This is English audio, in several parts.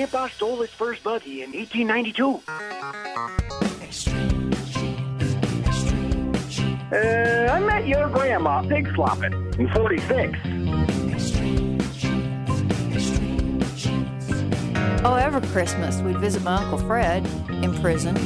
Grandpa stole his first buggy in 1892. I met your grandma pig slopping in 46. Oh, every Christmas we'd visit my Uncle Fred in prison.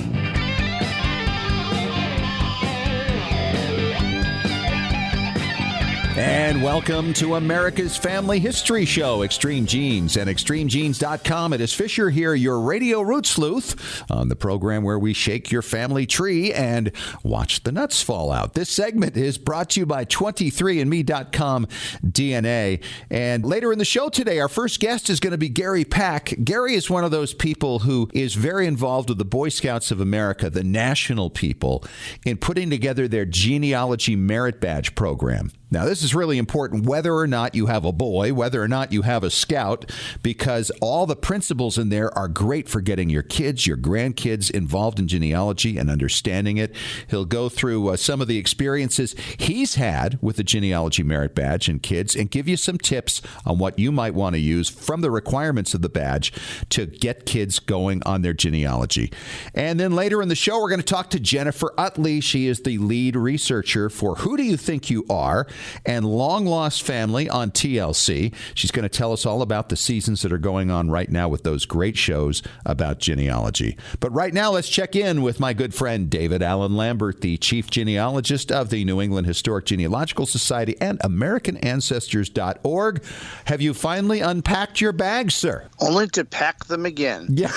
And welcome to America's Family History Show, Extreme Genes and ExtremeGenes.com. It is Fisher here, your radio root sleuth, on the program where we shake your family tree and watch the nuts fall out. This segment is brought to you by 23andMe.com DNA. And later in the show today, our first guest is going to be Gary Pack. Gary is one of those people who is very involved with the Boy Scouts of America, the national people, in putting together their Genealogy Merit Badge program. Now, this is really important whether or not you have a boy, whether or not you have a scout, because all the principles in there are great for getting your kids, your grandkids involved in genealogy and understanding it. He'll go through some of the experiences he's had with the Genealogy Merit Badge and kids and give you some tips on what you might want to use from the requirements of the badge to get kids going on their genealogy. And then later in the show, we're going to talk to Jennifer Utley. She is the lead researcher for Who Do You Think You Are? And Long Lost Family on TLC. She's going to tell us all about the seasons that are going on right now with those great shows about genealogy. But right now, let's check in with my good friend David Allen Lambert, the chief genealogist of the New England Historic Genealogical Society and AmericanAncestors.org. Have you finally unpacked your bags, sir? Only to pack them again. Yeah.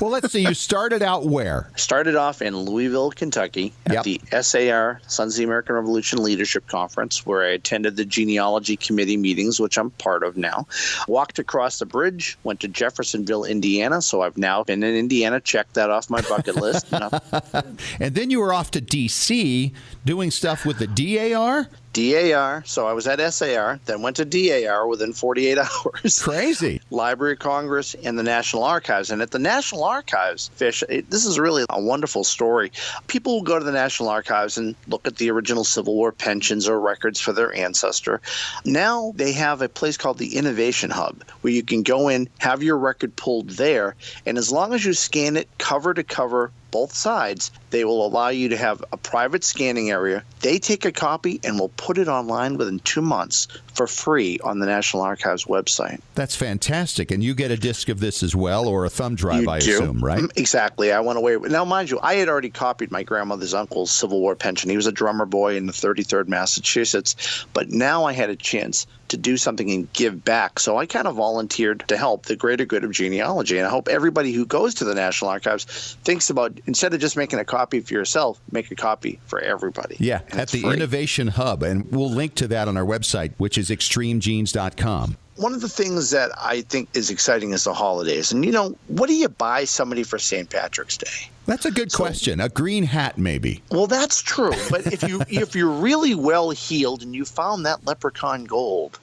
Well, let's see. You started out where? Started off in Louisville, Kentucky at the SAR, Sons of the American Revolution Leadership Conference, where I attended the Genealogy Committee meetings, which I'm part of now. Walked across the bridge, went to Jeffersonville, Indiana. So I've now been in Indiana, checked that off my bucket list. And then you were off to D.C. doing stuff with the DAR? DAR. So I was at SAR, then went to DAR within 48 hours. Crazy. Library of Congress and the National Archives. And at the National Archives, Fish, this is really a wonderful story. People will go to the National Archives and look at the original Civil War pensions or records for their ancestor. Now they have a place called the Innovation Hub where you can go in, have your record pulled there, and as long as you scan it cover to cover, both sides, they will allow you to have a private scanning area. They take a copy and will put it online within 2 months for free on the National Archives website. That's fantastic. And you get a disc of this as well, or a thumb drive, I assume, right? Exactly. I went away. Now, mind you, I had already copied my grandmother's uncle's Civil War pension. He was a drummer boy in the 33rd Massachusetts. But now I had a chance to do something and give back. So I kind of volunteered to help the greater good of genealogy. And I hope everybody who goes to the National Archives thinks about, instead of just making a copy for yourself, make a copy for everybody. Yeah, at the free. Innovation Hub. And we'll link to that on our website, which is ExtremeGenes.com. One of the things that I think is exciting is the holidays. And, what do you buy somebody for St. Patrick's Day? That's a good question. A green hat, maybe. Well, that's true. But if you're really well heeled and you found that leprechaun gold,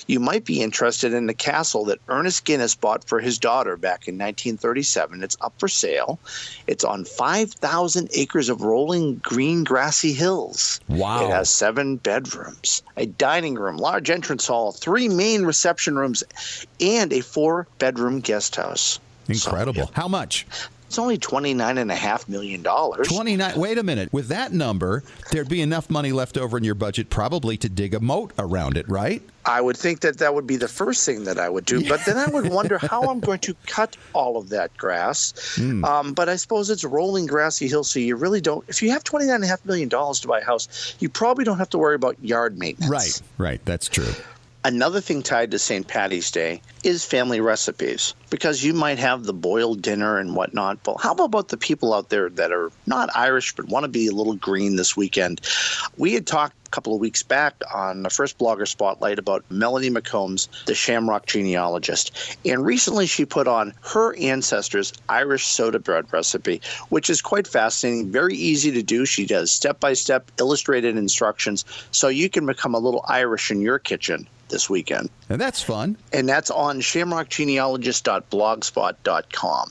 you might be interested in the castle that Ernest Guinness bought for his daughter back in 1937. It's up for sale. It's on 5,000 acres of rolling green grassy hills. Wow. It has 7 bedrooms, a dining room, large entrance hall, 3 main reception rooms, and a 4-bedroom guest house. Incredible. So, How much? It's only $29.5 million. 29. Wait a minute. With that number, there'd be enough money left over in your budget probably to dig a moat around it, right? I would think that would be the first thing that I would do. But then I would wonder how I'm going to cut all of that grass. But I suppose it's rolling grassy hills, so you really don't. If you have $29.5 million to buy a house, you probably don't have to worry about yard maintenance. Right. That's true. Another thing tied to St. Paddy's Day is family recipes, because you might have the boiled dinner and whatnot. But how about the people out there that are not Irish but want to be a little green this weekend? We had talked a couple of weeks back on the first Blogger Spotlight about Melanie McCombs, the Shamrock genealogist. And recently she put on her ancestors' Irish soda bread recipe, which is quite fascinating, very easy to do. She does step-by-step illustrated instructions, so you can become a little Irish in your kitchen this weekend. And that's fun. And that's on shamrockgenealogist.blogspot.com.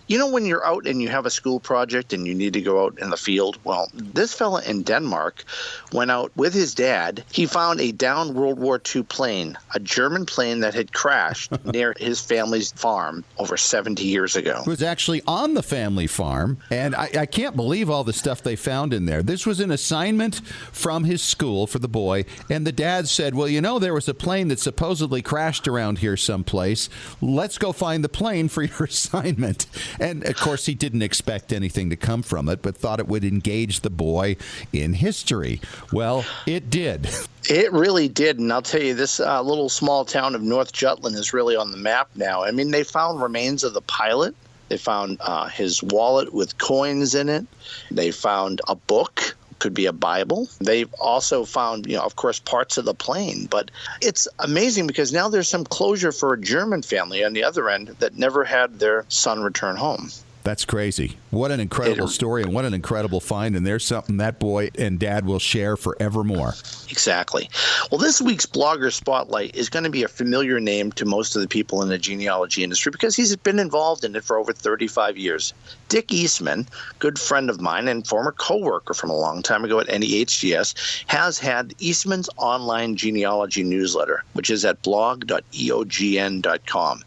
You know, when you're out and you have a school project and you need to go out in the field, well, this fella in Denmark went out with his dad. He found a downed World War II plane, a German plane that had crashed near his family's farm over 70 years ago. It was actually on the family farm, and I can't believe all the stuff they found in there. This was an assignment from his school for the boy, and the dad said, well, you know, there was a plane that supposedly crashed around here someplace. Let's go find the plane for your assignment. And, of course, he didn't expect anything to come from it, but thought it would engage the boy in history. Well, it did. It really did, and I'll tell you, this little small town of North Jutland is really on the map now. I mean, they found remains of the pilot. They found his wallet with coins in it. They found a book. Could be a Bible. They've also found, of course, parts of the plane. But it's amazing because now there's some closure for a German family on the other end that never had their son return home. That's crazy. What an incredible story and what an incredible find. And there's something that boy and dad will share forevermore. Exactly. Well, this week's Blogger Spotlight is going to be a familiar name to most of the people in the genealogy industry because he's been involved in it for over 35 years. Dick Eastman, good friend of mine and former co-worker from a long time ago at NEHGS, has had Eastman's online genealogy newsletter, which is at blog.eogn.com.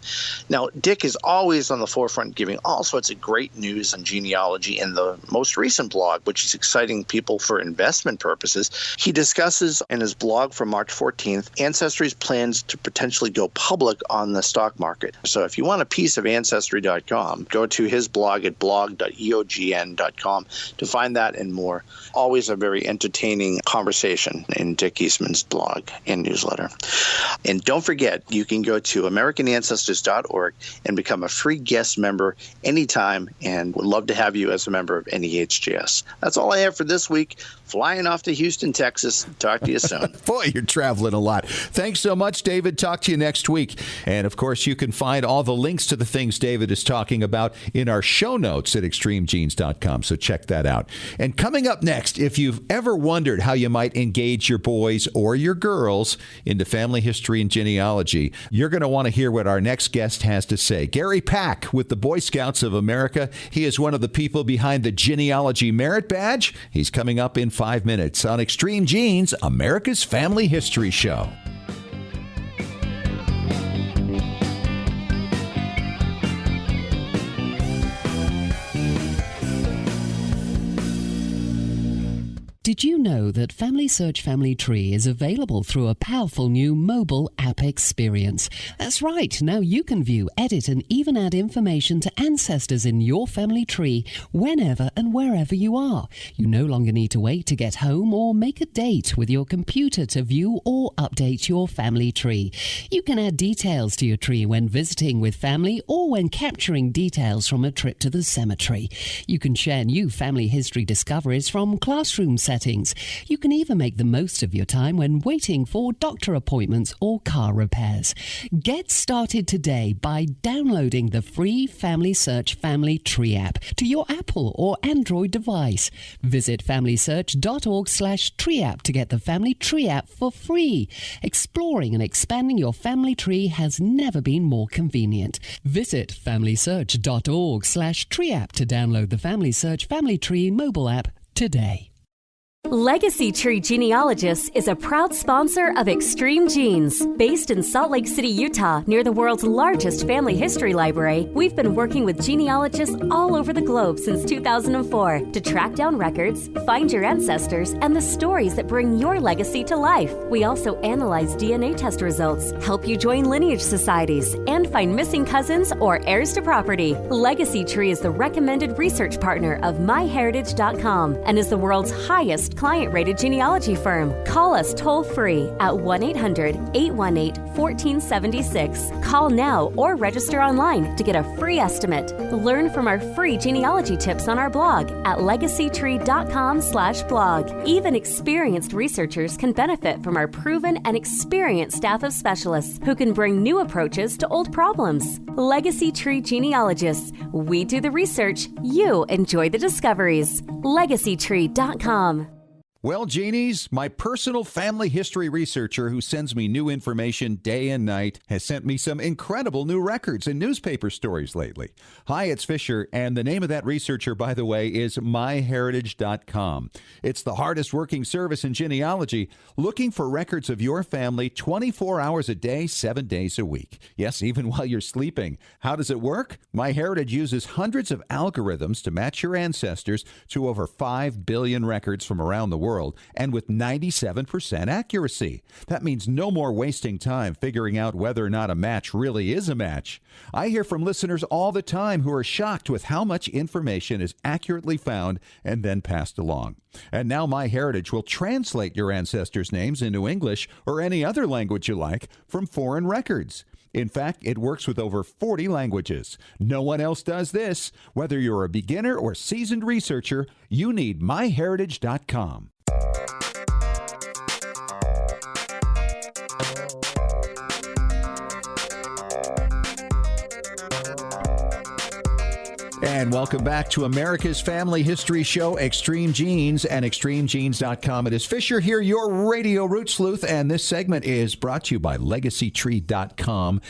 Now, Dick is always on the forefront giving all sorts of great news on genealogy. In the most recent blog, which is exciting people for investment purposes, he discusses in his blog from March 14th, Ancestry's plans to potentially go public on the stock market. So if you want a piece of Ancestry.com, go to his blog at blog.eogn.com to find that and more. Always a very entertaining conversation in Dick Eastman's blog and newsletter. And don't forget, you can go to AmericanAncestors.org and become a free guest member anytime, and would love to have you as a member of NEHGS. That's all I have for this week. Flying off to Houston, Texas. Talk to you soon. Boy, you're traveling a lot. Thanks so much, David. Talk to you next week. And, of course, you can find all the links to the things David is talking about in our show notes at extremegenes.com, so check that out. And coming up next, if you've ever wondered how you might engage your boys or your girls into family history and genealogy, you're going to want to hear what our next guest has to say. Gary Pack with the Boy Scouts of America. He is one of the people behind the Genealogy Merit Badge. He's coming up in 5 minutes on Extreme Genes, America's Family History Show. Did you know that Family Search Family Tree is available through a powerful new mobile app experience? That's right. Now you can view, edit, and even add information to ancestors in your family tree whenever and wherever you are. You no longer need to wait to get home or make a date with your computer to view or update your family tree. You can add details to your tree when visiting with family or when capturing details from a trip to the cemetery. You can share new family history discoveries from classroom settings. You can even make the most of your time when waiting for doctor appointments or car repairs. Get started today by downloading the free Family Search Family Tree app to your Apple or Android device. Visit familysearch.org/tree app to get the Family Tree app for free. Exploring and expanding your family tree has never been more convenient. Visit familysearch.org/tree app to download the Family Search Family Tree mobile app today. Legacy Tree Genealogists is a proud sponsor of Extreme Genes. Based in Salt Lake City, Utah, near the world's largest family history library, we've been working with genealogists all over the globe since 2004 to track down records, find your ancestors, and the stories that bring your legacy to life. We also analyze DNA test results, help you join lineage societies, and find missing cousins or heirs to property. Legacy Tree is the recommended research partner of MyHeritage.com and is the world's highest client-rated genealogy firm. Call us toll-free at 1-800-818-1476. Call now or register online to get a free estimate. Learn from our free genealogy tips on our blog at legacytree.com/blog. Even experienced researchers can benefit from our proven and experienced staff of specialists who can bring new approaches to old problems. Legacy Tree Genealogists. We do the research. You enjoy the discoveries. legacytree.com. Well, Genies, my personal family history researcher who sends me new information day and night has sent me some incredible new records and newspaper stories lately. Hi, it's Fisher, and the name of that researcher, by the way, is myheritage.com. It's the hardest working service in genealogy, looking for records of your family 24 hours a day, 7 days a week. Yes, even while you're sleeping. How does it work? MyHeritage uses hundreds of algorithms to match your ancestors to over 5 billion records from around the world, and with 97% accuracy. That means no more wasting time figuring out whether or not a match really is a match. I hear from listeners all the time who are shocked with how much information is accurately found and then passed along. And now MyHeritage will translate your ancestors' names into English or any other language you like from foreign records. In fact, it works with over 40 languages. No one else does this. Whether you're a beginner or seasoned researcher, you need myheritage.com. And welcome back to America's Family History Show, Extreme Genes, and extremegenes.com. It is Fisher here, your radio root sleuth, and this segment is brought to you by legacytree.com.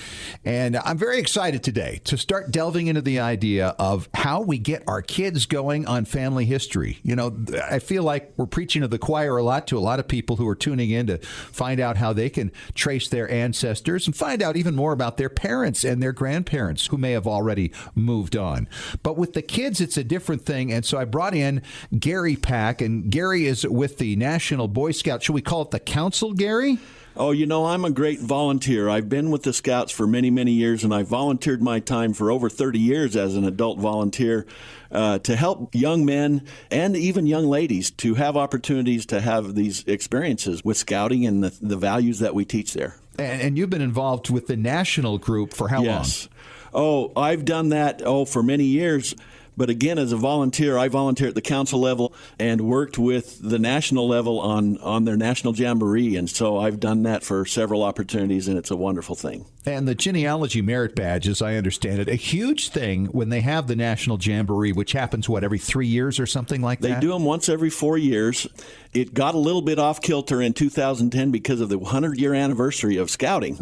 And I'm very excited today to start delving into the idea of how we get our kids going on family history. You know, I feel like we're preaching to the choir a lot to a lot of people who are tuning in to find out how they can trace their ancestors and find out even more about their parents and their grandparents who may have already moved on. But with the kids, it's a different thing. And so I brought in Gary Pack, and Gary is with the National Boy Scout. Should we call it the Council, Gary? Oh, you know, I'm a great volunteer. I've been with the Scouts for many, many years, and I've volunteered my time for over 30 years as an adult volunteer to help young men and even young ladies to have opportunities to have these experiences with scouting and the values that we teach there. And you've been involved with the national group for how long? Yes. Oh, I've done that, for many years. But again, as a volunteer, I volunteer at the council level and worked with the national level on their national jamboree. And so I've done that for several opportunities, and it's a wonderful thing. And the Genealogy Merit Badge, as I understand it, a huge thing when they have the National Jamboree, which happens, every 3 years or something like that? They do them once every 4 years. It got a little bit off kilter in 2010 because of the 100-year anniversary of Scouting.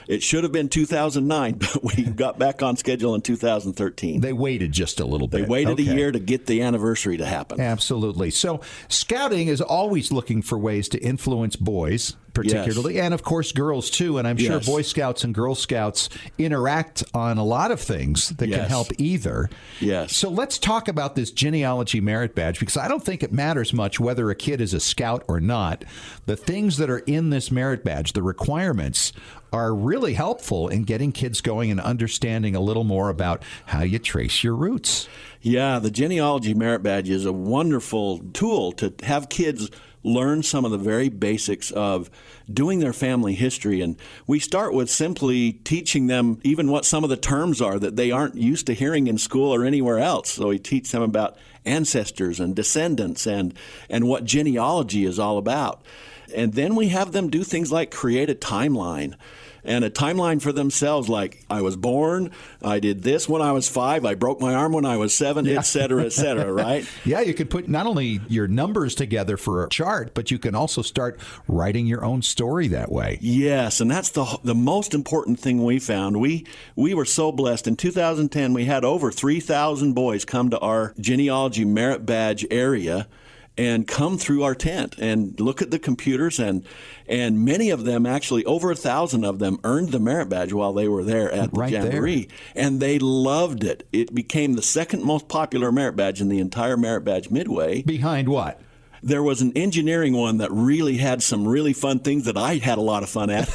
It should have been 2009, but we got back on schedule in 2013. They waited just a little bit. They waited a year to get the anniversary to happen. Absolutely. So Scouting is always looking for ways to influence boys, particularly, and of course girls too. And I'm sure Boy Scouts and Girl Scouts interact on a lot of things that can help either. Yes. So let's talk about this Genealogy Merit Badge, because I don't think it matters much whether a kid is a scout or not. The things that are in this merit badge, the requirements, are really helpful in getting kids going and understanding a little more about how you trace your roots. Yeah, the Genealogy Merit Badge is a wonderful tool to have kids learn some of the very basics of doing their family history. And we start with simply teaching them even what some of the terms are that they aren't used to hearing in school or anywhere else. So we teach them about ancestors and descendants and what genealogy is all about. And then we have them do things like create a timeline. And a timeline for themselves, like I was born, I did this when I was 5, I broke my arm when I was 7, et cetera, right? Yeah, you could put not only your numbers together for a chart, but you can also start writing your own story that way. Yes, and that's the most important thing we found. We were so blessed. In 2010, we had over 3,000 boys come to our Genealogy Merit Badge area and come through our tent and look at the computers, and many of them, actually over 1,000 of them, earned the merit badge while they were there at the Jamboree. And they loved it. It became the second most popular merit badge in the entire Merit Badge Midway. Behind what? There was an engineering one that really had some really fun things that I had a lot of fun at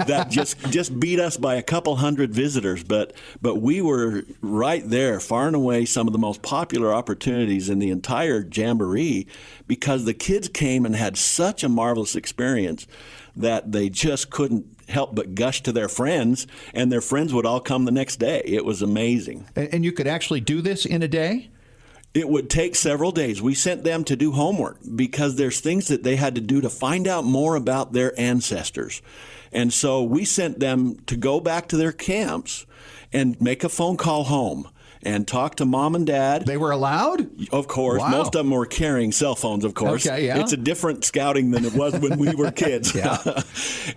that just beat us by a couple hundred visitors. But we were right there, far and away, some of the most popular opportunities in the entire Jamboree, because the kids came and had such a marvelous experience that they just couldn't help but gush to their friends, and their friends would all come the next day. It was amazing. And you could actually do this in a day? It would take several days. We sent them to do homework because there's things that they had to do to find out more about their ancestors. And so we sent them to go back to their camps and make a phone call home and talk to mom and dad. They were allowed? Of course. Wow. Most of them were carrying cell phones, of course. Okay, yeah. It's a different scouting than it was when we were kids.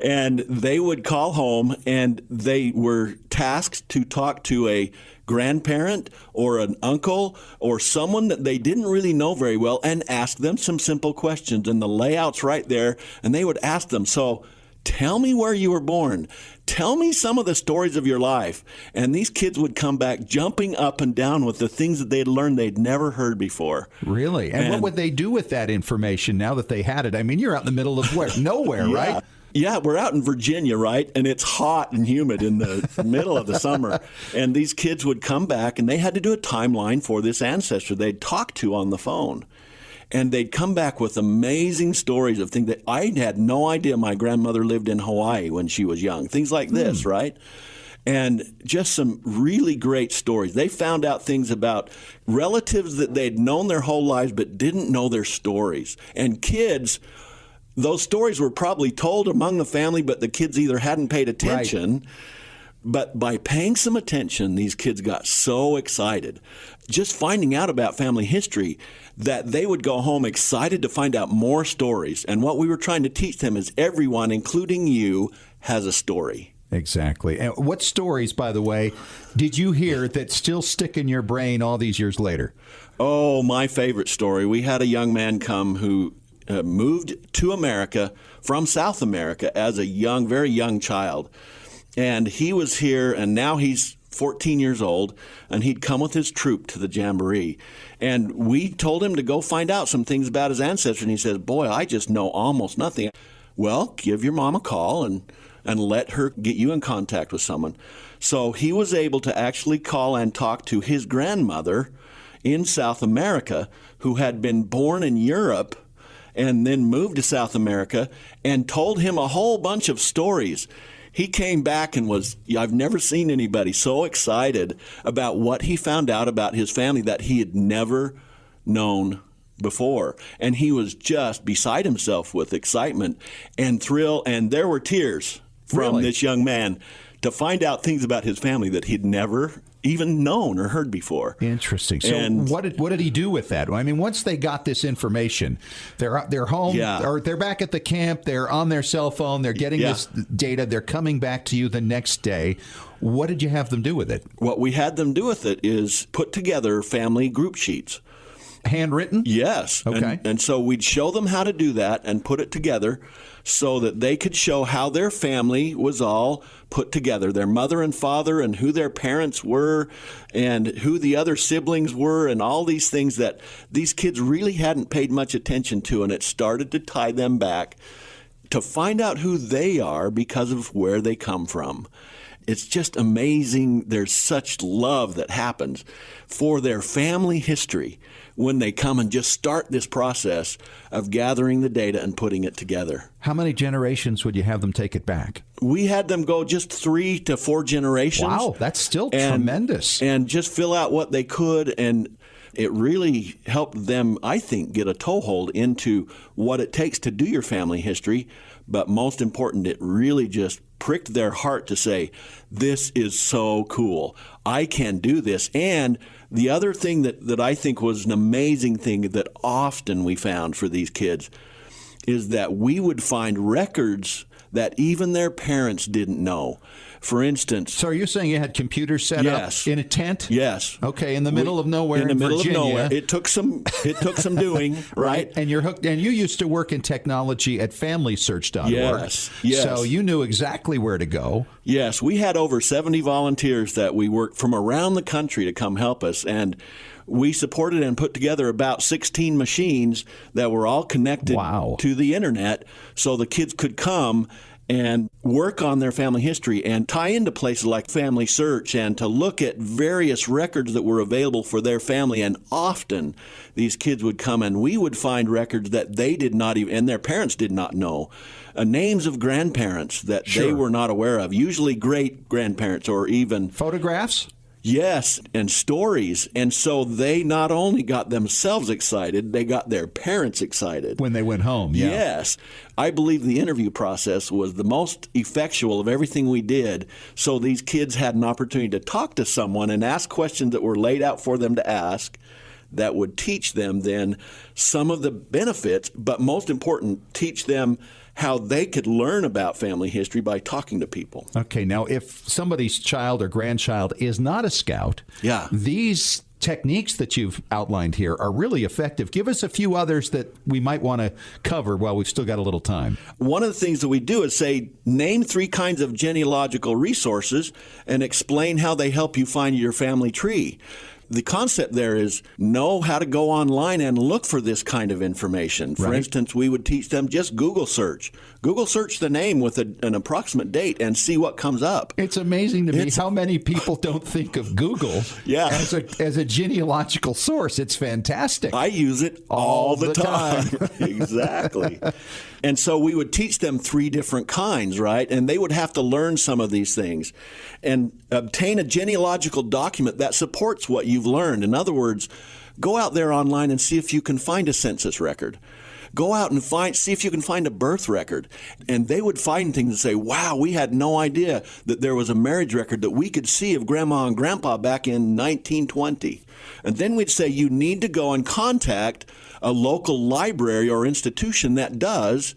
And they would call home, and they were tasked to talk to a grandparent or an uncle or someone that they didn't really know very well and ask them some simple questions. And the layout's right there, and they would ask them, so tell me where you were born. Tell me some of the stories of your life. And these kids would come back jumping up and down with the things that they'd learned they'd never heard before. Really? And what would they do with that information now that they had it? I mean, you're out in the middle of where? Nowhere, right? Yeah, we're out in Virginia, right? And it's hot and humid in the middle of the summer. And these kids would come back, and they had to do a timeline for this ancestor they'd talked to on the phone. And they'd come back with amazing stories of things that I had no idea my grandmother lived in Hawaii when she was young. Things like this, right? And just some really great stories. They found out things about relatives that they'd known their whole lives but didn't know their stories. And kids, those stories were probably told among the family, but the kids either hadn't paid attention. Right. But by paying some attention, these kids got so excited, just finding out about family history, that they would go home excited to find out more stories. And what we were trying to teach them is everyone, including you, has a story. Exactly. And what stories, by the way, did you hear that still stick in your brain all these years later? Oh, my favorite story. We had a young man come who moved to America from South America as a young, very young child. And he was here, and now he's 14 years old, and he'd come with his troop to the jamboree. And we told him to go find out some things about his ancestry, and he says, boy, I just know almost nothing. Well, give your mom a call and let her get you in contact with someone. So he was able to actually call and talk to his grandmother in South America, who had been born in Europe and then moved to South America, and told him a whole bunch of stories. He came back and I've never seen anybody so excited about what he found out about his family that he had never known before. And he was just beside himself with excitement and thrill. And there were tears from this young man to find out things about his family that he'd never even known or heard before. Interesting. So what did he do with that? I mean, once they got this information, they're home, or they're back at the camp, they're on their cell phone, they're getting this data, they're coming back to you the next day. What did you have them do with it? What we had them do with it is put together family group sheets. Handwritten? Yes. Okay. And so we'd show them how to do that and put it together so that they could show how their family was all put together, their mother and father and who their parents were and who the other siblings were and all these things that these kids really hadn't paid much attention to. And it started to tie them back to find out who they are because of where they come from. It's just amazing. There's such love that happens for their family history when they come and just start this process of gathering the data and putting it together. How many generations would you have them take it back? We had them go just 3 to 4 generations. Wow, that's still tremendous. And just fill out what they could, and it really helped them, I think, get a toehold into what it takes to do your family history. But most important, it really just pricked their heart to say, this is so cool. I can do this. And the other thing that I think was an amazing thing that often we found for these kids is that we would find records that even their parents didn't know. For instance... So are you saying you had computers set up in a tent? Yes. Okay, in the middle of nowhere in middle Virginia. of nowhere. It took some doing, right? And you're hooked. And you used to work in technology at FamilySearch.org. Yes. So you knew exactly where to go. Yes, we had over 70 volunteers that we worked from around the country to come help us, and we supported and put together about 16 machines that were all connected to the internet so the kids could come and work on their family history and tie into places like Family Search and to look at various records that were available for their family. And often these kids would come and we would find records that they did not even, and their parents did not know, names of grandparents that they were not aware of, usually great grandparents or even photographs. Yes, and stories. And so they not only got themselves excited, they got their parents excited. When they went home, yeah. Yes. I believe the interview process was the most effectual of everything we did, so these kids had an opportunity to talk to someone and ask questions that were laid out for them to ask that would teach them then some of the benefits, but most important, teach them how they could learn about family history by talking to people. Okay, now if somebody's child or grandchild is not a scout, these techniques that you've outlined here are really effective. Give us a few others that we might want to cover while we've still got a little time. One of the things that we do is say, name 3 kinds of genealogical resources and explain how they help you find your family tree. The concept there is know how to go online and look for this kind of information. For instance, we would teach them just Google search. Google search the name with an approximate date and see what comes up. It's amazing to me how many people don't think of Google as a genealogical source. It's fantastic. I use it all the time. Exactly. And so we would teach them 3 different kinds, right? And they would have to learn some of these things and obtain a genealogical document that supports what you've learned. In other words, go out there online and see if you can find a census record. Go out and see if you can find a birth record. And they would find things and say, wow, we had no idea that there was a marriage record that we could see of Grandma and Grandpa back in 1920. And then we'd say, you need to go and contact a local library or institution that does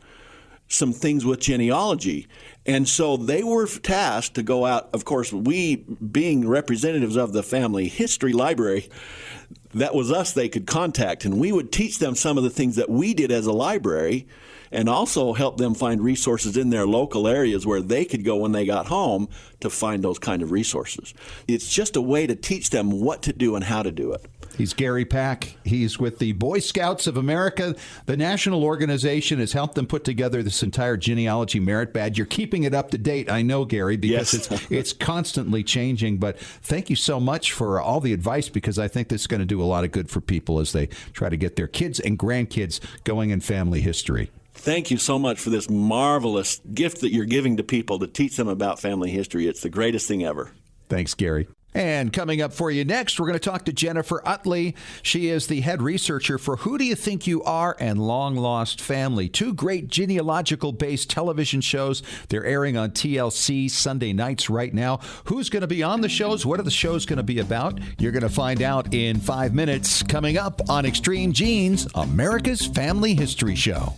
some things with genealogy. And so they were tasked to go out. Of course, we, being representatives of the family history library, that was us they could contact. And we would teach them some of the things that we did as a library and also help them find resources in their local areas where they could go when they got home to find those kind of resources. It's just a way to teach them what to do and how to do it. He's Gary Pack. He's with the Boy Scouts of America. The national organization has helped them put together this entire genealogy merit badge. You're keeping it up to date, I know, Gary, because it's constantly changing. But thank you so much for all the advice, because I think this is going to do a lot of good for people as they try to get their kids and grandkids going in family history. Thank you so much for this marvelous gift that you're giving to people to teach them about family history. It's the greatest thing ever. Thanks, Gary. And coming up for you next, we're going to talk to Jennifer Utley. She is the head researcher for Who Do You Think You Are and Long Lost Family, 2 great genealogical-based television shows. They're airing on TLC Sunday nights right now. Who's going to be on the shows? What are the shows going to be about? You're going to find out in 5 minutes, coming up on Extreme Genes, America's Family History Show.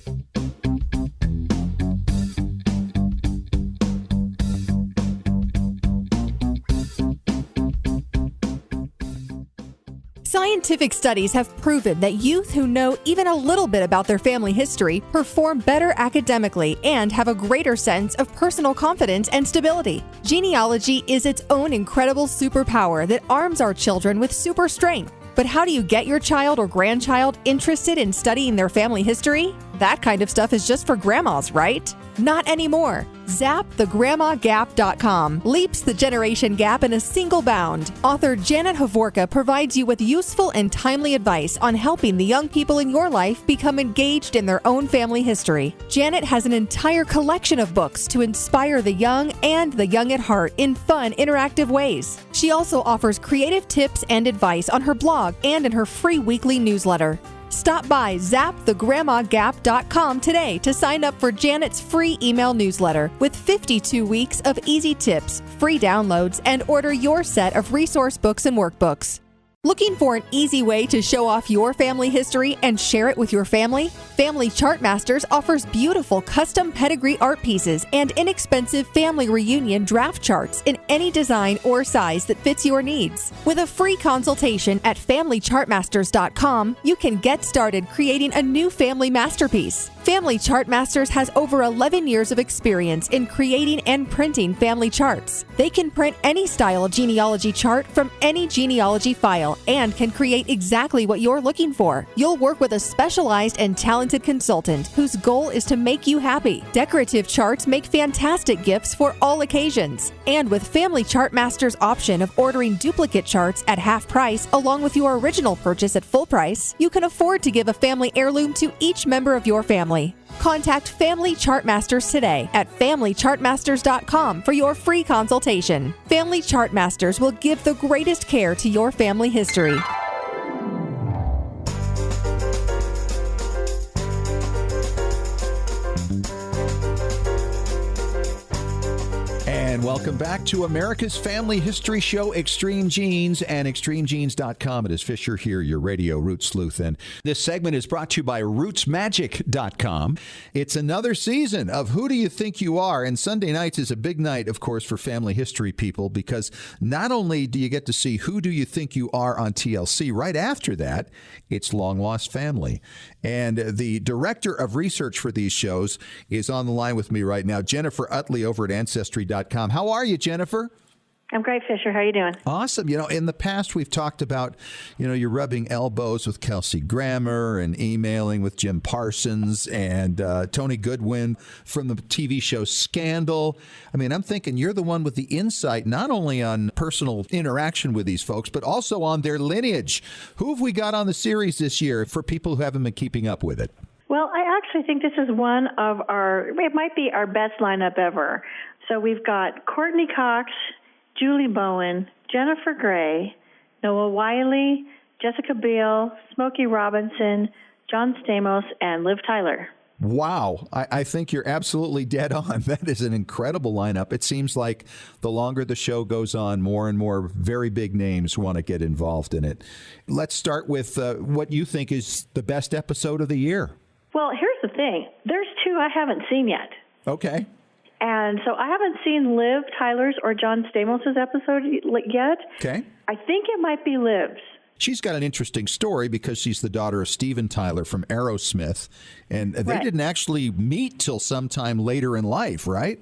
Scientific studies have proven that youth who know even a little bit about their family history perform better academically and have a greater sense of personal confidence and stability. Genealogy is its own incredible superpower that arms our children with super strength. But how do you get your child or grandchild interested in studying their family history? That kind of stuff is just for grandmas, right? Not anymore. ZapTheGrandmaGap.com leaps the generation gap in a single bound. Author Janet Hovorka provides you with useful and timely advice on helping the young people in your life become engaged in their own family history. Janet has an entire collection of books to inspire the young and the young at heart in fun, interactive ways. She also offers creative tips and advice on her blog and in her free weekly newsletter. Stop by ZapTheGrandmaGap.com today to sign up for Janet's free email newsletter with 52 weeks of easy tips, free downloads, and order your set of resource books and workbooks. Looking for an easy way to show off your family history and share it with your family? Family Chartmasters offers beautiful custom pedigree art pieces and inexpensive family reunion draft charts in any design or size that fits your needs. With a free consultation at FamilyChartmasters.com, you can get started creating a new family masterpiece. Family Chartmasters has over 11 years of experience in creating and printing family charts. They can print any style of genealogy chart from any genealogy file and can create exactly what you're looking for. You'll work with a specialized and talented consultant whose goal is to make you happy. Decorative charts make fantastic gifts for all occasions. And with Family Chartmasters' option of ordering duplicate charts at half price along with your original purchase at full price, you can afford to give a family heirloom to each member of your family. Contact Family Chartmasters today at FamilyChartmasters.com for your free consultation. Family Chartmasters will give the greatest care to your family history. And welcome back to America's Family History Show, Extreme Genes, and extremegenes.com. It is Fisher here, your radio root sleuth. And this segment is brought to you by rootsmagic.com. It's another season of Who Do You Think You Are? And Sunday nights is a big night, of course, for family history people, because not only do you get to see Who Do You Think You Are on TLC, right after that, it's Long Lost Family. And the director of research for these shows is on the line with me right now, Jennifer Utley over at Ancestry.com. How are you, Jennifer? I'm great, Fisher. How are you doing? Awesome. You know, in the past, we've talked about, you're rubbing elbows with Kelsey Grammer and emailing with Jim Parsons and Tony Goodwin from the TV show Scandal. I mean, I'm thinking you're the one with the insight, not only on personal interaction with these folks, but also on their lineage. Who have we got on the series this year for people who haven't been keeping up with it? Well, I actually think this is one of it might be our best lineup ever. So we've got Courtney Cox, Julie Bowen, Jennifer Gray, Noah Wiley, Jessica Biel, Smokey Robinson, John Stamos, and Liv Tyler. Wow. I think you're absolutely dead on. That is an incredible lineup. It seems like the longer the show goes on, more and more very big names want to get involved in it. Let's start with what you think is the best episode of the year. Well, here's the thing. There's two I haven't seen yet. Okay. And so I haven't seen Liv Tyler's or John Stamos' episode yet. Okay. I think it might be Liv's. She's got an interesting story because she's the daughter of Steven Tyler from Aerosmith, and they didn't actually meet till sometime later in life, right?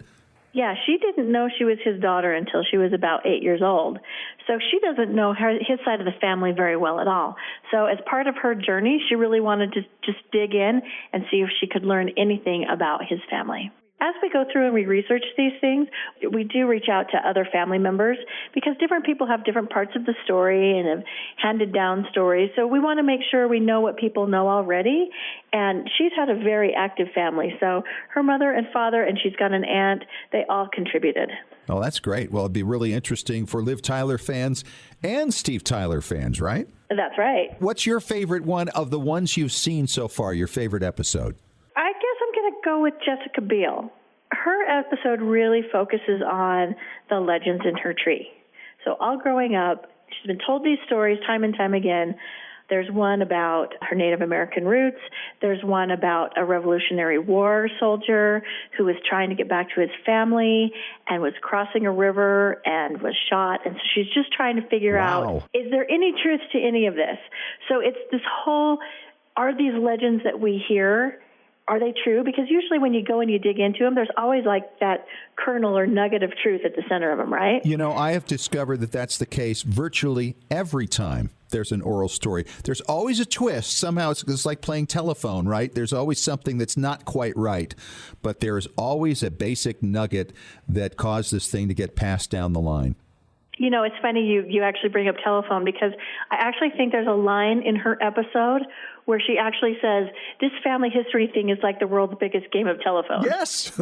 Yeah, she didn't know she was his daughter until she was about 8 years old. So she doesn't know his side of the family very well at all. So as part of her journey, she really wanted to just dig in and see if she could learn anything about his family. As we go through and we research these things, we do reach out to other family members because different people have different parts of the story and have handed down stories. So we want to make sure we know what people know already. And she's had a very active family. So her mother and father, and she's got an aunt, they all contributed. Oh, that's great. Well, it'd be really interesting for Liv Tyler fans and Steve Tyler fans, right? That's right. What's your favorite one of the ones you've seen so far, your favorite episode? I guess I'm going to go with Jessica Biel. Her episode really focuses on the legends in her tree. So all growing up, she's been told these stories time and time again. There's one about her Native American roots. There's one about a Revolutionary War soldier who was trying to get back to his family and was crossing a river and was shot. And so she's just trying to figure out, is there any truth to any of this? So it's this whole, are these legends that we hear, are they true? Because usually when you go and you dig into them, there's always like that kernel or nugget of truth at the center of them, right? You know, I have discovered that that's the case virtually every time there's an oral story. There's always a twist. Somehow it's like playing telephone, right? There's always something that's not quite right. But there's always a basic nugget that caused this thing to get passed down the line. You know, it's funny you actually bring up telephone because I actually think there's a line in her episode where she actually says, this family history thing is like the world's biggest game of telephone. Yes,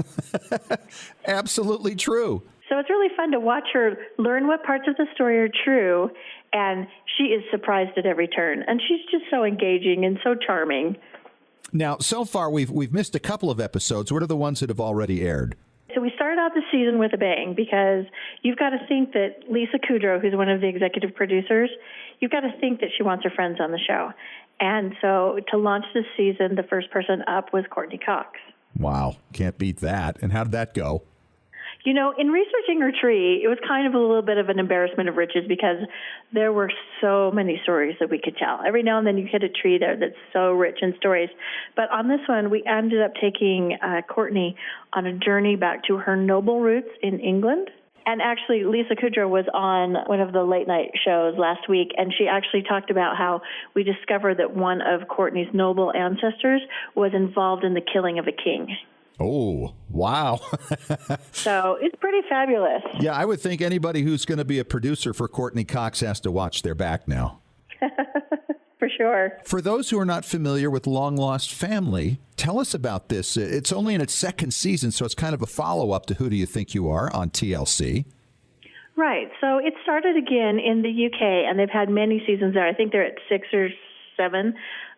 absolutely true. So it's really fun to watch her learn what parts of the story are true, and she is surprised at every turn. And she's just so engaging and so charming. Now, so far we've missed a couple of episodes. What are the ones that have already aired? So we started out the season with a bang because you've got to think that Lisa Kudrow, who's one of the executive producers, you've got to think that she wants her friends on the show. And so to launch this season, the first person up was Courtney Cox. Wow, can't beat that. And how did that go? You know, in researching her tree, it was kind of a little bit of an embarrassment of riches because there were so many stories that we could tell. Every now and then you hit a tree there that's so rich in stories. But on this one, we ended up taking Courtney on a journey back to her noble roots in England. And actually, Lisa Kudrow was on one of the late night shows last week, and she actually talked about how we discovered that one of Courtney's noble ancestors was involved in the killing of a king. Oh, wow. So it's pretty fabulous. Yeah, I would think anybody who's going to be a producer for Courtney Cox has to watch their back now. For sure. For those who are not familiar with Long Lost Family, tell us about this. It's only in its second season, so it's kind of a follow-up to Who Do You Think You Are on TLC. Right. So it started again in the UK, and they've had many seasons there. I think they're at 6 or 7.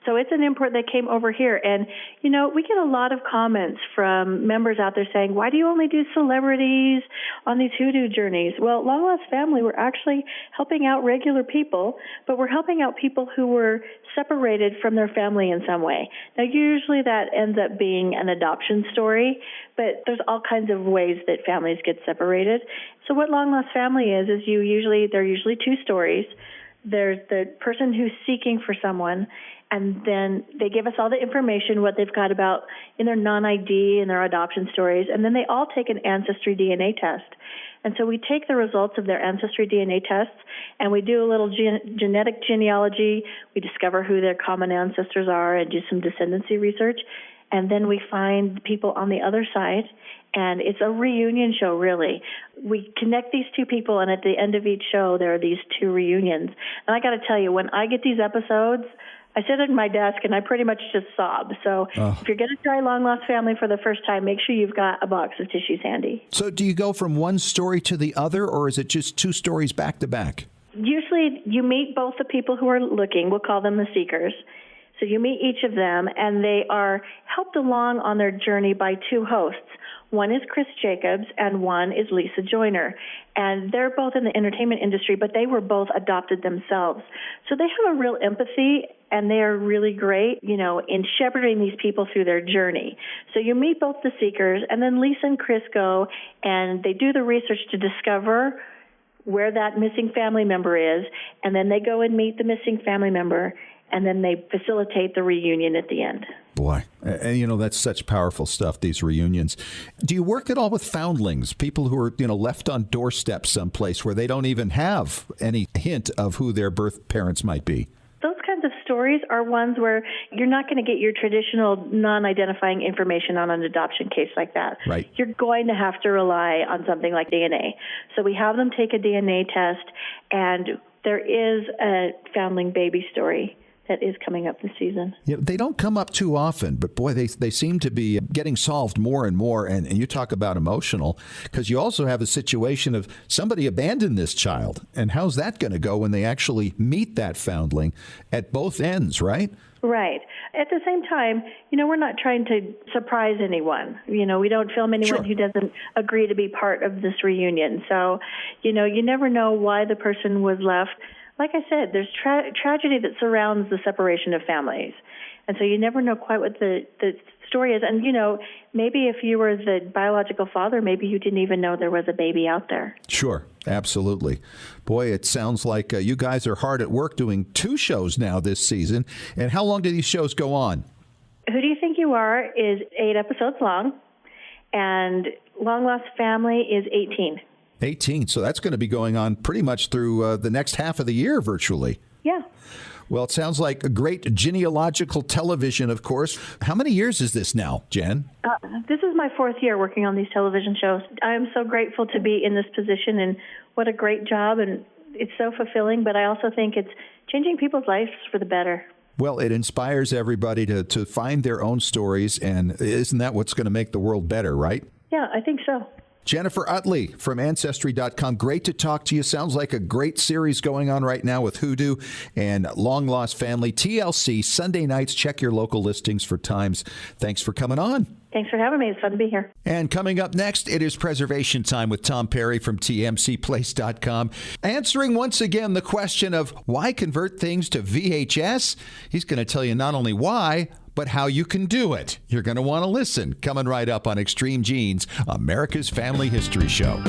So it's an import that came over here. And, you know, we get a lot of comments from members out there saying, why do you only do celebrities on these hoodoo journeys? Well, Long Lost Family, we're actually helping out regular people, but we're helping out people who were separated from their family in some way. Now, usually that ends up being an adoption story, but there's all kinds of ways that families get separated. So what Long Lost Family is there are usually 2 stories. There's the person who's seeking for someone, and then they give us all the information, what they've got about in their non-ID and their adoption stories, and then they all take an ancestry DNA test. And so we take the results of their ancestry DNA tests, and we do a little genetic genealogy. We discover who their common ancestors are and do some descendancy research. And then we find people on the other side, and it's a reunion show, really. We connect these 2 people, and at the end of each show, there are these 2 reunions. And I got to tell you, when I get these episodes, I sit at my desk, and I pretty much just sob. So if you're going to try Long Lost Family for the first time, make sure you've got a box of tissues handy. So do you go from one story to the other, or is it just 2 stories back to back? Usually you meet both the people who are looking. We'll call them the seekers. So you meet each of them, and they are helped along on their journey by 2 hosts. One is Chris Jacobs, and one is Lisa Joyner. And they're both in the entertainment industry, but they were both adopted themselves. So they have a real empathy, and they are really great, in shepherding these people through their journey. So you meet both the seekers, and then Lisa and Chris go, and they do the research to discover where that missing family member is, and then they go and meet the missing family member, and then they facilitate the reunion at the end. Boy, and that's such powerful stuff, these reunions. Do you work at all with foundlings, people who are, left on doorsteps someplace where they don't even have any hint of who their birth parents might be? Those kinds of stories are ones where you're not going to get your traditional non-identifying information on an adoption case like that. Right. You're going to have to rely on something like DNA. So we have them take a DNA test, and there is a foundling baby story that is coming up this season. Yeah, they don't come up too often, but boy, they seem to be getting solved more and more. And you talk about emotional, because you also have a situation of somebody abandoned this child. And how's that going to go when they actually meet that foundling at both ends, right? Right. At the same time, we're not trying to surprise anyone. We don't film anyone who doesn't agree to be part of this reunion. So, you never know why the person was left. Like I said, there's tragedy that surrounds the separation of families. And so you never know quite what the story is. And, maybe if you were the biological father, maybe you didn't even know there was a baby out there. Sure. Absolutely. Boy, it sounds like you guys are hard at work doing 2 shows now this season. And how long do these shows go on? Who Do You Think You Are is 8 episodes long, and Long Lost Family is 18. 18. So that's going to be going on pretty much through the next half of the year virtually. Yeah. Well, it sounds like a great genealogical television, of course. How many years is this now, Jen? This is my 4th year working on these television shows. I am so grateful to be in this position, and what a great job, and it's so fulfilling, but I also think it's changing people's lives for the better. Well, it inspires everybody to find their own stories, and isn't that what's going to make the world better, right? Yeah, I think so. Jennifer Utley from Ancestry.com. Great to talk to you. Sounds like a great series going on right now with Hoodoo and Long Lost Family. TLC, Sunday nights. Check your local listings for times. Thanks for coming on. Thanks for having me. It's fun to be here. And coming up next, it is Preservation Time with Tom Perry from TMCplace.com. Answering once again the question of why convert things to VHS. He's going to tell you not only why, but how you can do it. You're going to want to listen. Coming right up on Extreme Genes, America's Family History Show.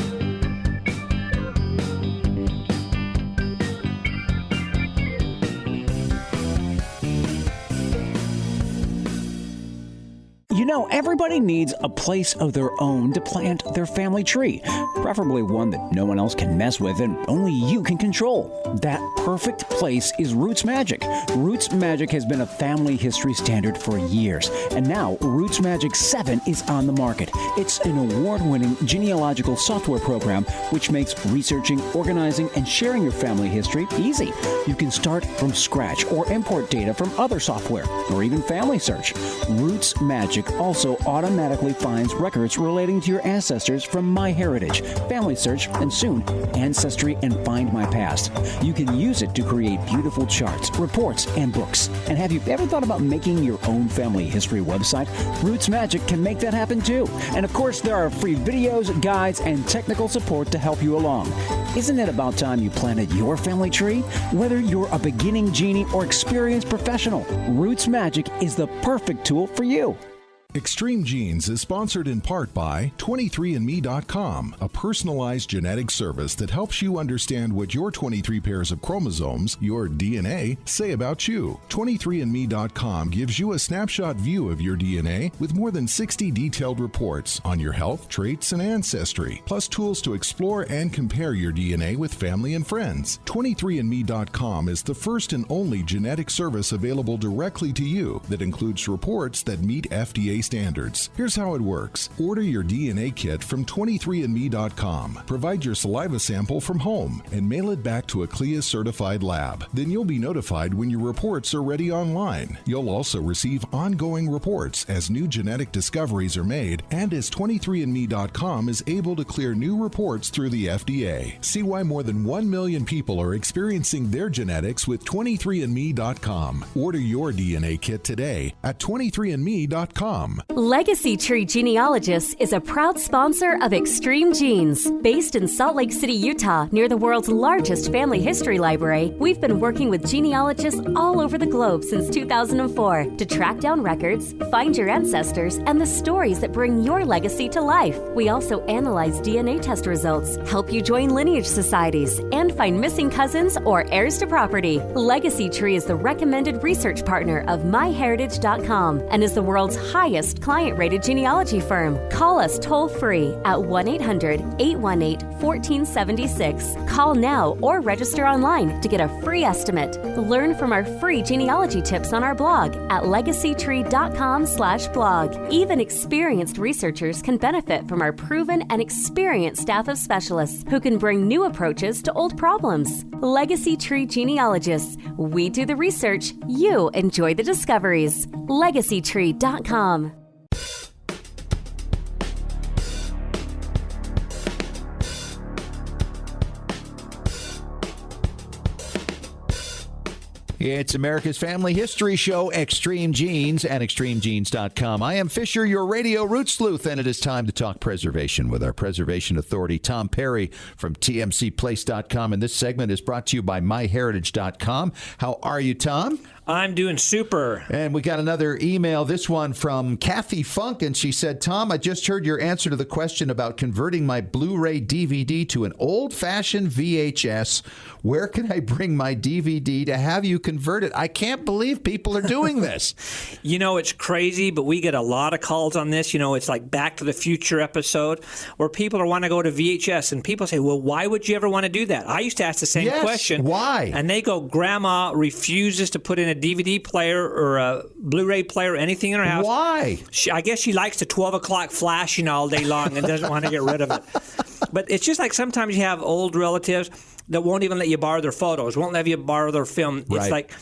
You know, everybody needs a place of their own to plant their family tree, preferably one that no one else can mess with and only you can control. That perfect place is Roots Magic. Roots Magic has been a family history standard for years, and now Roots Magic 7 is on the market. It's an award-winning genealogical software program which makes researching, organizing, and sharing your family history easy. You can start from scratch or import data from other software, or even Family Search. Roots Magic also automatically finds records relating to your ancestors from MyHeritage, Family Search, and soon Ancestry and Find My Past. You can use it to create beautiful charts, reports, and books. And have you ever thought about making your own family history website? Roots Magic can make that happen too. And of course, there are free videos, guides, and technical support to help you along. Isn't it about time you planted your family tree? Whether you're a beginning genie or experienced professional, Roots Magic is the perfect tool for you. Extreme Genes is sponsored in part by 23andme.com, a personalized genetic service that helps you understand what your 23 pairs of chromosomes, your DNA, say about you. 23andme.com gives you a snapshot view of your DNA with more than 60 detailed reports on your health, traits, and ancestry, plus tools to explore and compare your DNA with family and friends. 23andme.com is the first and only genetic service available directly to you that includes reports that meet FDA standards. Here's how it works. Order your DNA kit from 23andme.com. Provide your saliva sample from home and mail it back to a CLIA-certified lab. Then you'll be notified when your reports are ready online. You'll also receive ongoing reports as new genetic discoveries are made and as 23andme.com is able to clear new reports through the FDA. See why more than 1 million people are experiencing their genetics with 23andme.com. Order your DNA kit today at 23andme.com. Legacy Tree Genealogist is a proud sponsor of Extreme Genes. Based in Salt Lake City, Utah, near the world's largest family history library, we've been working with genealogists all over the globe since 2004 to track down records, find your ancestors, and the stories that bring your legacy to life. We also analyze DNA test results, help you join lineage societies, and find missing cousins or heirs to property. Legacy Tree is the recommended research partner of MyHeritage.com and is the world's highest client-rated genealogy firm. Call us toll-free at 1-800-818-1476. Call now or register online to get a free estimate. Learn from our free genealogy tips on our blog at legacytree.com/blog. Even experienced researchers can benefit from our proven and experienced staff of specialists who can bring new approaches to old problems. Legacy Tree Genealogists. We do the research. You enjoy the discoveries. legacytree.com. It's America's Family History Show, Extreme Genes, at extremegenes.com. I am Fisher, your radio root sleuth, and it is time to talk preservation with our preservation authority, Tom Perry from tmcplace.com. And this segment is brought to you by myheritage.com. How are you, Tom? I'm doing super. And we got another email, this one from Kathy Funk, and she said, Tom, I just heard your answer to the question about converting my Blu-ray DVD to an old-fashioned VHS. Where can I bring my DVD to have you convert it? I can't believe people are doing this. You know, it's crazy, but we get a lot of calls on this. You know, it's like Back to the Future episode where people want to go to VHS, and people say, well, why would you ever want to do that? I used to ask the same question. Why? And they go, Grandma refuses to put in a DVD player or a Blu-ray player or anything in her house. Why? I guess she likes the 12 o'clock flashing all day long and doesn't want to get rid of it. But it's just like sometimes you have old relatives that won't even let you borrow their photos, won't let you borrow their film. Right. It's like,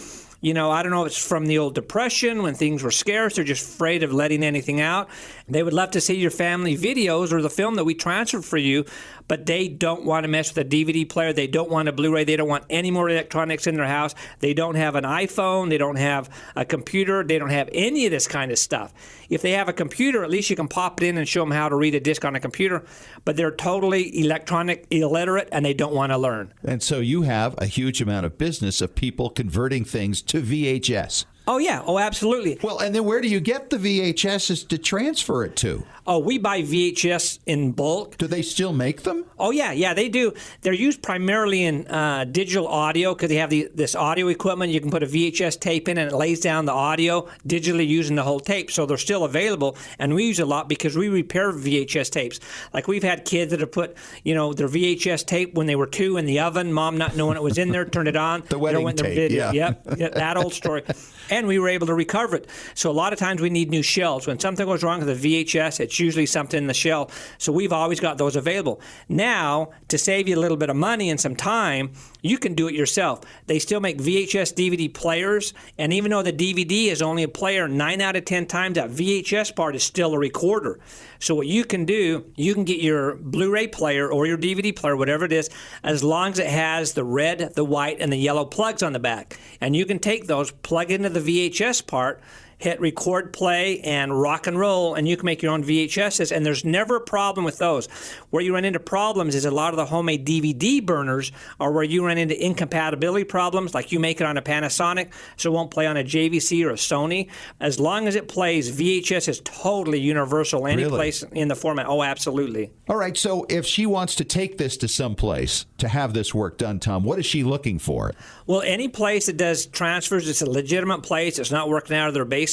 you know, I don't know if it's from the old Depression when things were scarce. They're just afraid of letting anything out. They would love to see your family videos or the film that we transferred for you, but they don't want to mess with a DVD player. They don't want a Blu-ray. They don't want any more electronics in their house. They don't have an iPhone. They don't have a computer. They don't have any of this kind of stuff. If they have a computer, at least you can pop it in and show them how to read a disc on a computer, but they're totally electronic illiterate and they don't want to learn. And so you have a huge amount of business of people converting things to VHS. Oh, yeah. Oh, absolutely. Well, and then where do you get the VHSs to transfer it to? Oh, we buy VHS in bulk. Do they still make them? Oh, yeah. Yeah, they do. They're used primarily in digital audio because they have this audio equipment. You can put a VHS tape in and it lays down the audio digitally using the whole tape. So they're still available. And we use a lot because we repair VHS tapes. Like we've had kids that have put, their VHS tape when they were 2 in the oven, mom not knowing it was in there, turned it on. The wedding tape, yeah. Yep, that old story. And we were able to recover it. So a lot of times we need new shells. When something goes wrong with the VHS, it's usually something in the shell. So we've always got those available. Now, to save you a little bit of money and some time, you can do it yourself. They still make VHS DVD players, and even though the DVD is only a player, 9 out of 10 times that VHS part is still a recorder. So what you can do, you can get your Blu-ray player or your DVD player, whatever it is, as long as it has the red, the white, and the yellow plugs on the back. And you can take those, plug into the VHS part, hit record, play, and rock and roll, and you can make your own VHSs, and there's never a problem with those. Where you run into problems is a lot of the homemade DVD burners are where you run into incompatibility problems, like you make it on a Panasonic, so it won't play on a JVC or a Sony. As long as it plays, VHS is totally universal, any place in the format. Oh, absolutely. All right, so if she wants to take this to some place to have this work done, Tom, what is she looking for? Well, any place that does transfers, it's a legitimate place, it's not working out of their basement,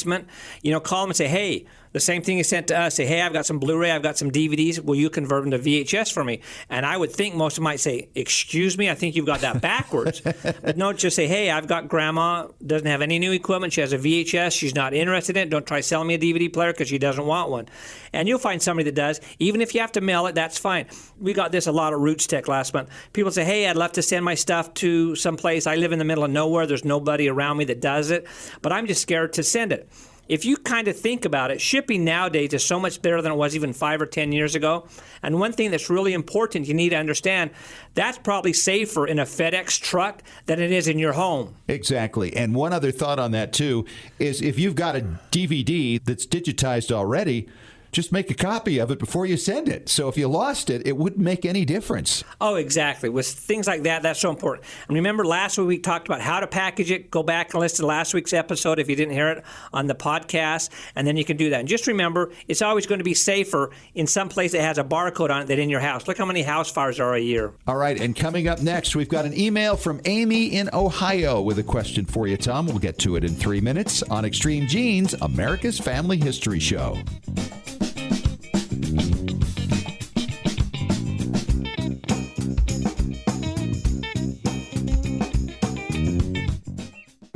call them and say, hey, the same thing is sent to us. Say, hey, I've got some Blu-ray, I've got some DVDs. Will you convert them to VHS for me? And I would think most of them might say, excuse me, I think you've got that backwards. But no, just say, hey, I've got grandma, doesn't have any new equipment. She has a VHS. She's not interested in it. Don't try selling me a DVD player because she doesn't want one. And you'll find somebody that does. Even if you have to mail it, that's fine. We got this a lot at Roots Tech last month. People say, hey, I'd love to send my stuff to someplace. I live in the middle of nowhere. There's nobody around me that does it. But I'm just scared to send it. If you kind of think about it, shipping nowadays is so much better than it was even 5 or 10 years ago. And one thing that's really important, you need to understand, that's probably safer in a FedEx truck than it is in your home. Exactly. And one other thought on that, too, is if you've got a DVD that's digitized already, just make a copy of it before you send it. So if you lost it, it wouldn't make any difference. Oh, exactly. With things like that, that's so important. And remember, last week we talked about how to package it. Go back and listen to last week's episode if you didn't hear it on the podcast, and then you can do that. And just remember, it's always going to be safer in some place that has a barcode on it than in your house. Look how many house fires there are a year. All right, and coming up next, we've got an email from Amy in Ohio with a question for you, Tom. We'll get to it in 3 minutes on Extreme Genes, America's Family History Show.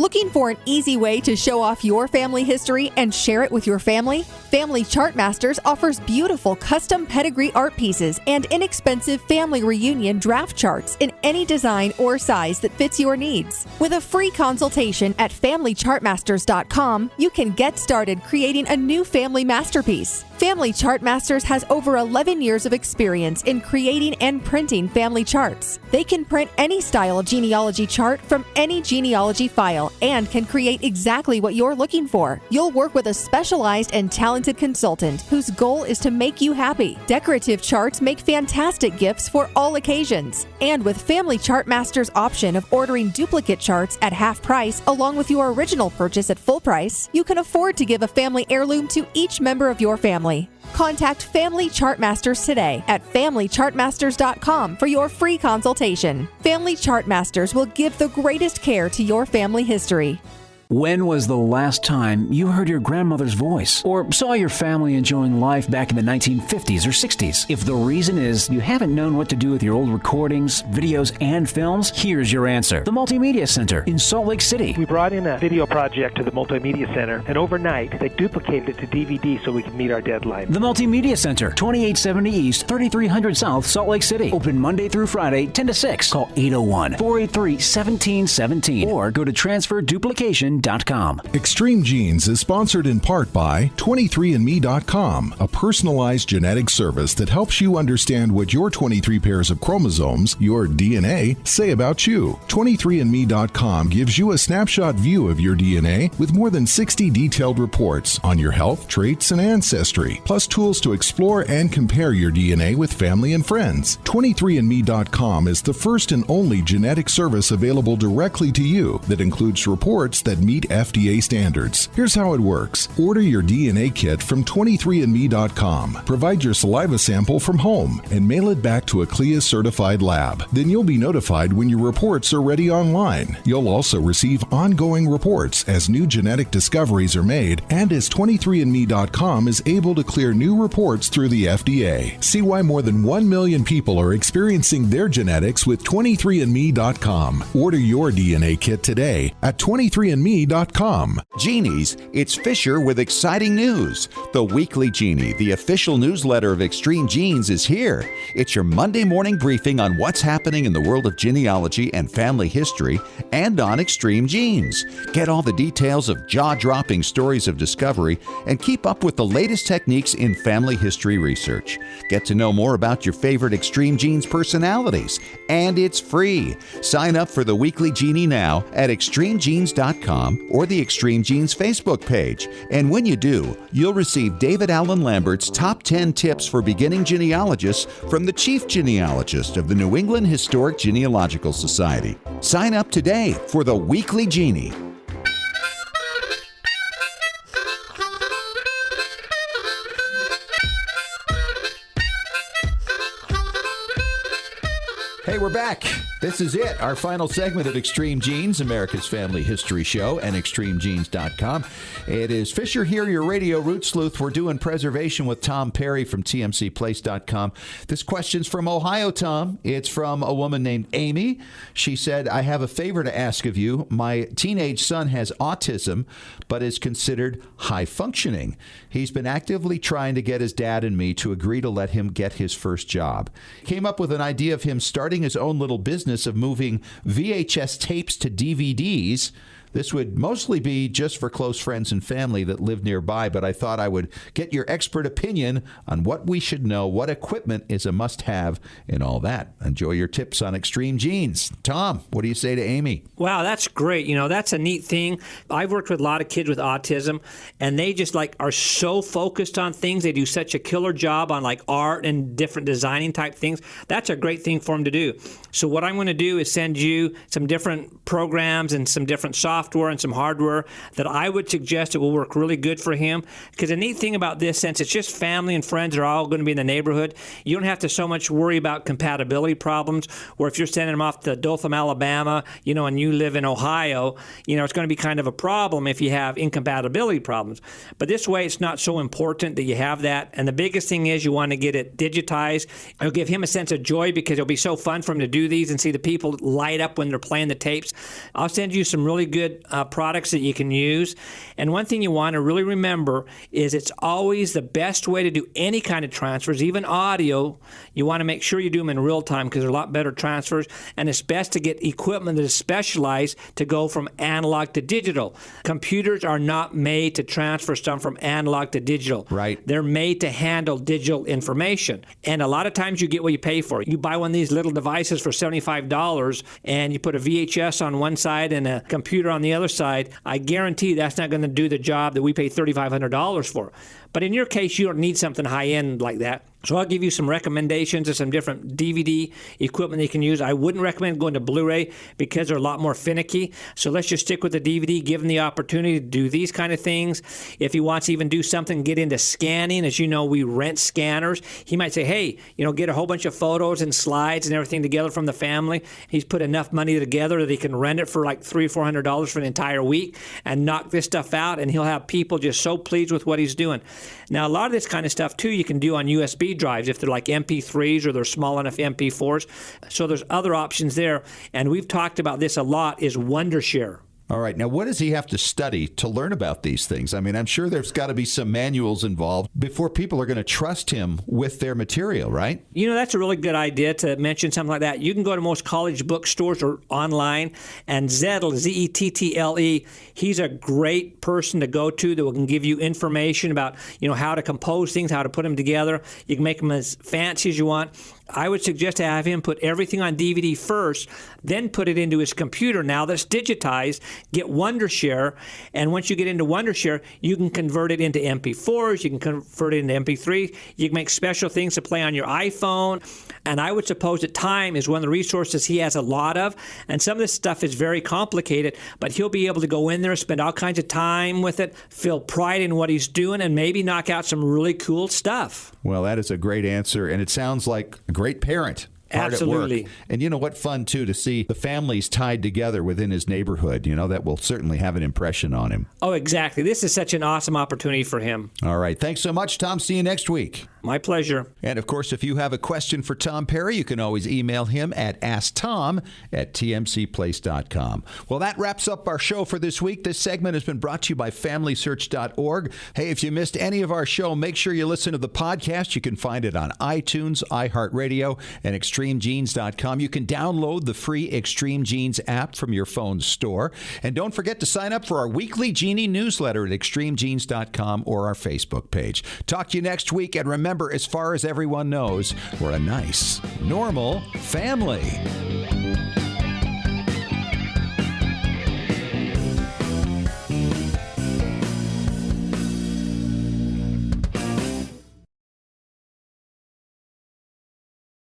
Looking for an easy way to show off your family history and share it with your family? Family Chartmasters offers beautiful custom pedigree art pieces and inexpensive family reunion draft charts in any design or size that fits your needs. With a free consultation at FamilyChartmasters.com, you can get started creating a new family masterpiece. Family Chartmasters has over 11 years of experience in creating and printing family charts. They can print any style genealogy chart from any genealogy file and can create exactly what you're looking for. You'll work with a specialized and talented consultant whose goal is to make you happy. Decorative charts make fantastic gifts for all occasions. And with Family Chartmasters' option of ordering duplicate charts at half price along with your original purchase at full price, you can afford to give a family heirloom to each member of your family. Contact Family Chartmasters today at FamilyChartmasters.com for your free consultation. Family Chartmasters will give the greatest care to your family history. When was the last time you heard your grandmother's voice or saw your family enjoying life back in the 1950s or 60s? If the reason is you haven't known what to do with your old recordings, videos, and films, here's your answer. The Multimedia Center in Salt Lake City. We brought in a video project to the Multimedia Center, and overnight they duplicated it to DVD so we could meet our deadline. The Multimedia Center, 2870 East, 3300 South, Salt Lake City. Open Monday through Friday, 10 to 6. Call 801-483-1717 or go to transferduplication.com. Extreme Genes is sponsored in part by 23andme.com, a personalized genetic service that helps you understand what your 23 pairs of chromosomes, your DNA, say about you. 23andme.com gives you a snapshot view of your DNA with more than 60 detailed reports on your health, traits, and ancestry, plus tools to explore and compare your DNA with family and friends. 23andme.com is the first and only genetic service available directly to you that includes reports that meet FDA standards. Here's how it works. Order your DNA kit from 23andme.com. Provide your saliva sample from home and mail it back to a CLIA-certified lab. Then you'll be notified when your reports are ready online. You'll also receive ongoing reports as new genetic discoveries are made and as 23andme.com is able to clear new reports through the FDA. See why more than 1 million people are experiencing their genetics with 23andme.com. Order your DNA kit today at 23andme.com. Genies, it's Fisher with exciting news. The Weekly Genie, the official newsletter of Extreme Genes, is here. It's your Monday morning briefing on what's happening in the world of genealogy and family history and on Extreme Genes. Get all the details of jaw-dropping stories of discovery and keep up with the latest techniques in family history research. Get to know more about your favorite Extreme Genes personalities, and it's free. Sign up for the Weekly Genie now at extremegenes.com or the Extreme Genes Facebook page. And when you do, you'll receive David Allen Lambert's Top 10 Tips for Beginning Genealogists from the Chief Genealogist of the New England Historic Genealogical Society. Sign up today for the Weekly Genie. Hey, we're back. This is it, our final segment of Extreme Genes, America's Family History Show, and extremegenes.com. It is Fisher here, your radio root sleuth. We're doing preservation with Tom Perry from tmcplace.com. This question's from Ohio, Tom. It's from a woman named Amy. She said, I have a favor to ask of you. My teenage son has autism, but is considered high functioning. He's been actively trying to get his dad and me to agree to let him get his first job. Came up with an idea of him starting his own little business of moving VHS tapes to DVDs. This would mostly be just for close friends and family that live nearby, but I thought I would get your expert opinion on what we should know, what equipment is a must-have, and all that. Enjoy your tips on Extreme Genes. Tom, what do you say to Amy? Wow, that's great. You know, that's a neat thing. I've worked with a lot of kids with autism, and they just are so focused on things. They do such a killer job on art and different designing type things. That's a great thing for them to do. So what I'm going to do is send you some different programs and some different software and some hardware that I would suggest it will work really good for him. Because the neat thing about this, since it's just family and friends that are all going to be in the neighborhood, you don't have to so much worry about compatibility problems, or if you're sending them off to Dothan, Alabama, and you live in Ohio, it's going to be kind of a problem if you have incompatibility problems. But this way, it's not so important that you have that. And the biggest thing is you want to get it digitized. It'll give him a sense of joy because it'll be so fun for him to do these and see the people light up when they're playing the tapes. I'll send you some really good products that you can use. And one thing you want to really remember is it's always the best way to do any kind of transfers, even audio. You want to make sure you do them in real time because they're a lot better transfers. And it's best to get equipment that is specialized to go from analog to digital. Computers are not made to transfer stuff from analog to digital. Right. They're made to handle digital information. And a lot of times you get what you pay for. You buy one of these little devices for $75 and you put a VHS on one side and a computer on the other side. I guarantee that's not going to do the job that we pay $3,500 for. But in your case, you don't need something high-end like that. So I'll give you some recommendations of some different DVD equipment that you can use. I wouldn't recommend going to Blu-ray because they're a lot more finicky. So let's just stick with the DVD, give him the opportunity to do these kind of things. If he wants to even do something, get into scanning. As you know, we rent scanners. He might say, hey, get a whole bunch of photos and slides and everything together from the family. He's put enough money together that he can rent it for like $300 or $400 for an entire week and knock this stuff out, and he'll have people just so pleased with what he's doing. Now, a lot of this kind of stuff, too, you can do on USB drives if they're like MP3s or they're small enough MP4s. So there's other options there. And we've talked about this a lot, is Wondershare. All right. Now, what does he have to study to learn about these things? I mean, I'm sure there's got to be some manuals involved before people are going to trust him with their material, right? That's a really good idea to mention something like that. You can go to most college bookstores or online, and Zettle, Zettle, he's a great person to go to that can give you information about, how to compose things, how to put them together. You can make them as fancy as you want. I would suggest to have him put everything on DVD first, then put it into his computer. Now that's digitized, get Wondershare, and once you get into Wondershare, you can convert it into MP4s, you can convert it into MP3, you can make special things to play on your iPhone, and I would suppose that time is one of the resources he has a lot of, and some of this stuff is very complicated, but he'll be able to go in there, spend all kinds of time with it, feel pride in what he's doing, and maybe knock out some really cool stuff. Well, that is a great answer, and it sounds like a great parent. Absolutely. At work. And you know what, fun too to see the families tied together within his neighborhood. You know, that will certainly have an impression on him. Oh, exactly. This is such an awesome opportunity for him. All right. Thanks so much, Tom. See you next week. My pleasure. And of course, if you have a question for Tom Perry, you can always email him at asktom@tmcplace.com. Well, that wraps up our show for this week. This segment has been brought to you by FamilySearch.org. Hey, if you missed any of our show, make sure you listen to the podcast. You can find it on iTunes, iHeartRadio, and ExtremeGenes.com. You can download the free Extreme Genes app from your phone's store. And don't forget to sign up for our weekly Genie newsletter at ExtremeGenes.com or our Facebook page. Talk to you next week, and remember, as far as everyone knows, we're a nice, normal family.